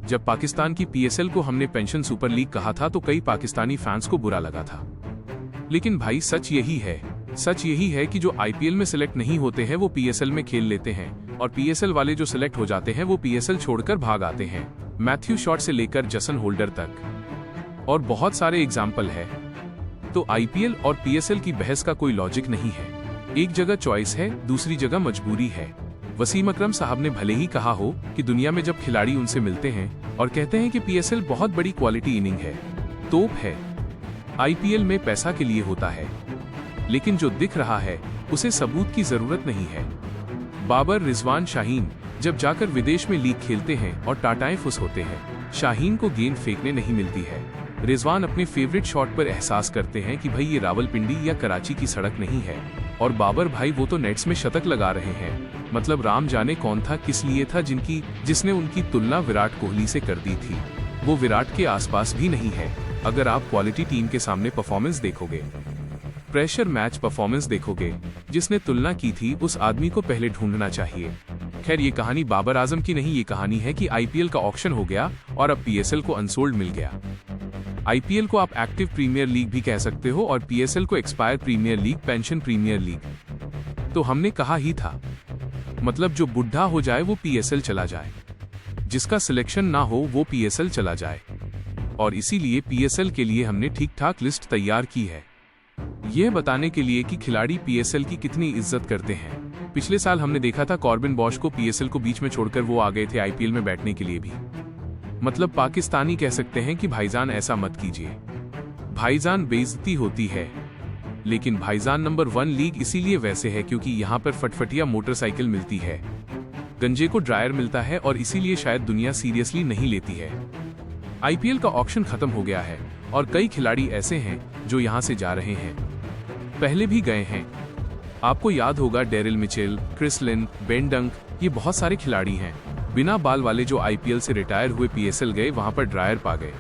जब पाकिस्तान की पीएसएल को हमने पेंशन सुपर लीग कहा था तो कई पाकिस्तानी फैंस को बुरा लगा था, लेकिन भाई सच यही है कि जो आईपीएल में सिलेक्ट नहीं होते हैं वो पीएसएल में खेल लेते हैं, और पीएसएल वाले जो सिलेक्ट हो जाते हैं वो पीएसएल छोड़कर भाग आते हैं। मैथ्यू शॉट से लेकर जसन होल्डर तक और बहुत सारे एग्जाम्पल है। तो आईपीएल और पीएसएल की बहस का कोई लॉजिक नहीं है। एक जगह चॉइस है, दूसरी जगह मजबूरी है। वसीम अकरम साहब ने भले ही कहा हो कि दुनिया में जब खिलाड़ी उनसे मिलते हैं और कहते हैं कि पीएसएल बहुत बड़ी क्वालिटी इनिंग है, तोप है, आईपीएल में पैसा के लिए होता है, लेकिन जो दिख रहा है उसे सबूत की जरूरत नहीं है। बाबर रिजवान शाहीन जब जाकर विदेश में लीग खेलते हैं और टाटाएं फुस होते हैं, शाहीन को गेंद फेंकने नहीं मिलती है। रिजवान अपने फेवरेट शॉट पर एहसास करते हैं कि भाई ये रावलपिंडी या कराची की सड़क नहीं है, और बाबर भाई वो तो नेट्स में शतक लगा रहे हैं। मतलब राम जाने कौन था, किस लिए था जिसने उनकी तुलना विराट कोहली से कर दी थी। वो विराट के आसपास भी नहीं है। अगर आप क्वालिटी टीम के सामने परफॉर्मेंस देखोगे, प्रेशर मैच परफॉर्मेंस देखोगे, जिसने तुलना की थी उस आदमी को पहले ढूंढना चाहिए। खैर ये कहानी बाबर आजम की नहीं, ये कहानी है कि आईपीएल का ऑक्शन हो गया और अब पीएसएल को अनसोल्ड मिल गया। आईपीएल को आप एक्टिव प्रीमियर लीग भी कह सकते हो और पीएसएल को expire premier league, pension premier league. तो हमने कहा ही था, मतलब जो बुढ़ा हो जाए वो पीएसएल चला जाए, जिसका सिलेक्शन ना हो वो पीएसएल चला जाए। और इसीलिए पीएसएल के लिए हमने ठीक ठाक लिस्ट तैयार की है, यह बताने के लिए कि खिलाड़ी पीएसएल की कितनी इज्जत करते हैं। पिछले साल हमने देखा था कॉर्बिन बॉश को पीएसएल को बीच में छोड़कर वो आ गए थे आईपीएल में बैठने के लिए भी। मतलब पाकिस्तानी कह सकते हैं कि भाईजान ऐसा मत कीजिए, भाईजान बेइज्जती होती है। लेकिन भाईजान नंबर 1 लीग इसीलिए वैसे है क्योंकि यहाँ पर फटफटिया मोटरसाइकिल मिलती है, गंजे को ड्रायर मिलता है, और इसीलिए शायद दुनिया सीरियसली नहीं लेती है। आईपीएल का ऑक्शन खत्म हो गया है और कई खिलाड़ी ऐसे हैं जो यहाँ से जा रहे हैं, पहले भी गए हैं। आपको याद होगा Daryl Mitchell, Chris Lynn, Ben Dunk, ये बहुत सारे खिलाड़ी हैं बिना बाल वाले जो आईपीएल से रिटायर हुए पीएसएल गए, वहां पर ड्रायर पा गए।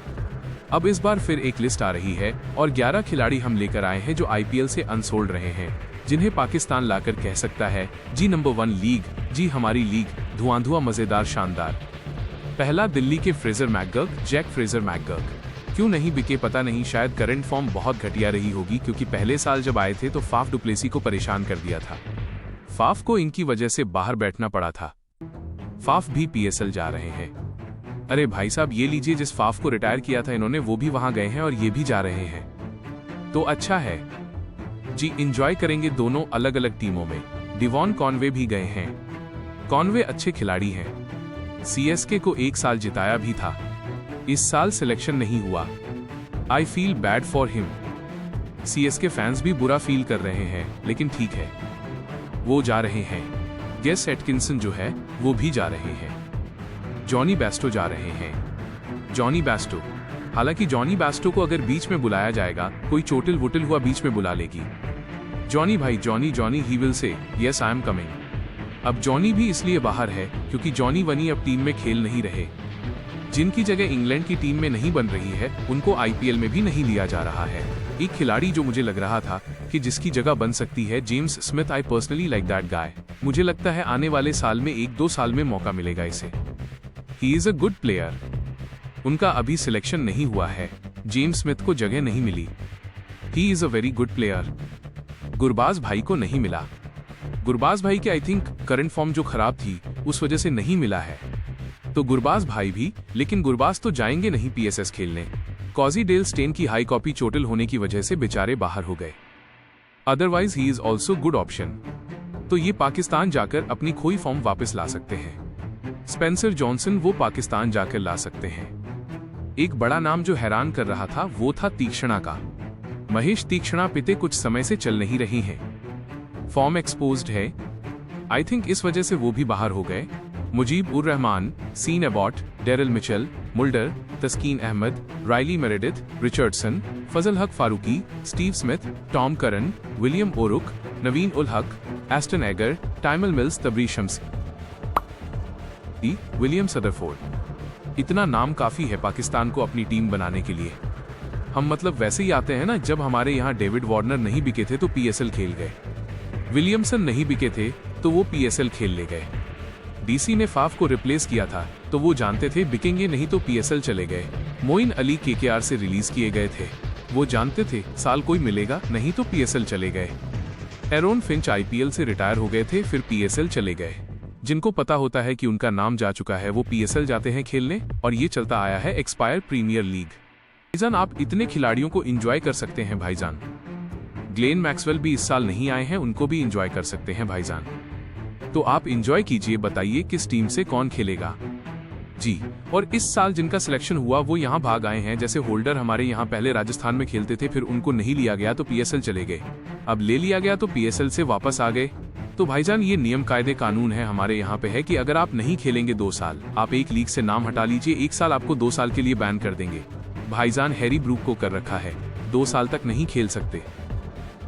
अब इस बार फिर एक लिस्ट आ रही है और 11 खिलाड़ी हम लेकर आए हैं जो आईपीएल से अनसोल्ड रहे हैं, जिन्हें पाकिस्तान लाकर कह सकता है जी नंबर 1 लीग, जी हमारी लीग, धुआंधुआं मजेदार शानदार। पहला दिल्ली के Fraser McGurk, Jake Fraser McGurk. क्यों नहीं बिके पता नहीं, शायद करंट फॉर्म बहुत घटिया रही होगी, क्योंकि पहले साल जब आए थे तो फाफ डुप्लेसी को परेशान कर दिया था। फाफ को इनकी वजह से बाहर बैठना पड़ा था। फाफ भी पीएसएल जा रहे हैं। अरे भाई साहब ये लीजिए, जिस फाफ को रिटायर किया था इन्होंने वो भी वहां गए हैं और ये भी जा रहे हैं, तो अच्छा है जी, एंजॉय करेंगे दोनों अलग अलग टीमों में। डिवॉन कॉनवे भी गए हैं। कॉनवे अच्छे खिलाड़ी हैं, सीएसके को 1 साल जिताया भी था। इस साल सिलेक्शन नहीं हुआ। I feel bad for him. CSK fans भी बुरा फील कर रहे हैं, लेकिन ठीक है, वो जा रहे हैं। गेस एटकिंसन जो है वो भी जा रहे हैं। जॉनी बेस्टो जा रहे हैं। जॉनी बेस्टो, हालांकि जॉनी बेस्टो को अगर बीच में बुलाया जाएगा, कोई चोटिल वोटिल हुआ बीच में बुला लेगी। जॉनी भाई, Johnny he will say yes I am coming. अब जॉनी भी इसलिए बाहर है क्योंकि जॉनी वनी अब टीम में खेल नहीं रहे। जिनकी जगह इंग्लैंड की टीम में नहीं बन रही है उनको आईपीएल में भी नहीं लिया जा रहा है। एक खिलाड़ी जो मुझे लग रहा था कि जिसकी जगह बन सकती है, James Smith. I personally like that guy. मुझे लगता है आने वाले साल में 1-2 साल में मौका मिलेगा इसे। ही इज अ गुड प्लेयर। उनका अभी सिलेक्शन नहीं हुआ है, जेम्स स्मिथ को जगह नहीं मिली। He is a very good player. Gurbaz भाई को नहीं मिला। गुरबाज भाई के आई थिंक करंट फॉर्म जो खराब थी उस वजह से नहीं मिला है, तो गुरबाज भाई भी, लेकिन गुरबाज तो जाएंगे नहीं पीएसएस खेलने। कॉजी डेल स्टेन की हाई कॉपी चोटिल होने की वजह से बेचारे बाहर हो गए। Otherwise he is also good option. तो ये पाकिस्तान जाकर अपनी खोई फॉर्म वापस ला सकते हैं। स्पेंसर जॉनसन वो पाकिस्तान जाकर ला सकते हैं। एक बड़ा नाम जो हैरान कर रहा था वो था तीक्ष्णा का। महेश तीक्ष्णा पिते कुछ समय से चल नहीं रही हैं, फॉर्म एक्सपोज्ड है। आई थिंक इस वजह से वो भी बाहर हो गए। Mujeeb Ur Rahman, Sean Abbott, Daryl Mitchell, Mulder, Taskin Ahmed, Riley Meredith, Richardson, Fazalhaq Farooqi, Steve Smith, Tom Curran, William O'Rourke, Naveen ul Haq, Ashton Agar, Tymal Mills, Tabraiz Shamsi, William Sutherland. इतना नाम काफी है पाकिस्तान को अपनी टीम बनाने के लिए। हम मतलब वैसे ही आते हैं ना, जब हमारे यहाँ डेविड वार्नर नहीं बिके थे तो पीएसएल खेल गए, विलियमसन नहीं बिके थे तो वो पीएसएल खेल ले गए, डीसी ने फाफ को रिप्लेस किया था, तो वो जानते थे बिकेंगे नहीं तो पीएसएल चले गए। मोइन अली केकेआर से रिलीज किए गए थे, वो जानते थे साल कोई मिलेगा नहीं तो पीएसएल चले गए। एरोन फिंच आईपीएल से रिटायर हो गए थे, फिर पीएसएल चले गए। जिनको पता होता है कि उनका नाम जा चुका है वो पीएसएल जाते हैं खेलने, और ये चलता आया है एक्सपायर प्रीमियर लीग। भाईजान आप इतने खिलाड़ियों को एंजॉय कर सकते हैं भाईजान। ग्लेन मैक्सवेल भी इस साल नहीं आए हैं, उनको भी एंजॉय कर सकते हैं भाईजान। तो आप एंजॉय कीजिए, बताइए किस टीम से कौन खेलेगा जी। और इस साल जिनका सिलेक्शन हुआ वो यहाँ भाग आए हैं, जैसे होल्डर हमारे यहाँ पहले राजस्थान में खेलते थे, फिर उनको नहीं लिया गया तो पीएसएल चले गए, अब ले लिया गया तो पीएसएल से वापस आ गए। तो भाईजान ये नियम कायदे कानून है हमारे यहाँ पे है कि अगर आप नहीं खेलेंगे 2 साल, आप एक लीग से नाम हटा लीजिए, 1 साल आपको 2 साल के लिए बैन कर देंगे। भाईजान हैरी ब्रूक को कर रखा है, 2 साल तक नहीं खेल सकते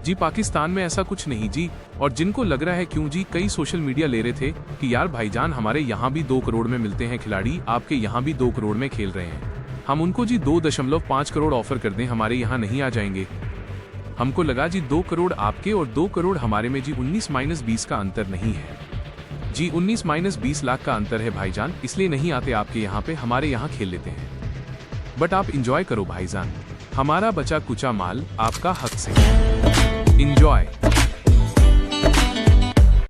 जी। पाकिस्तान में ऐसा कुछ नहीं जी। और जिनको लग रहा है क्यों जी, कई सोशल मीडिया ले रहे थे कि यार भाईजान हमारे यहाँ भी 2 करोड़ में मिलते हैं खिलाड़ी, आपके यहाँ भी 2 करोड़ में खेल रहे हैं, हम उनको जी 2.5 करोड़ ऑफर कर दें, हमारे यहाँ नहीं आ जाएंगे। हमको लगा जी 2 करोड़ आपके और 2 करोड़ हमारे में जी 19-20 का अंतर नहीं है जी, 19-20 लाख का अंतर है भाईजान, इसलिए नहीं आते आपके यहाँ पे, हमारे यहाँ खेल लेते हैं। बट आप इंजॉय करो भाईजान, हमारा बचा कुचा माल आपका हक से। इंजॉय।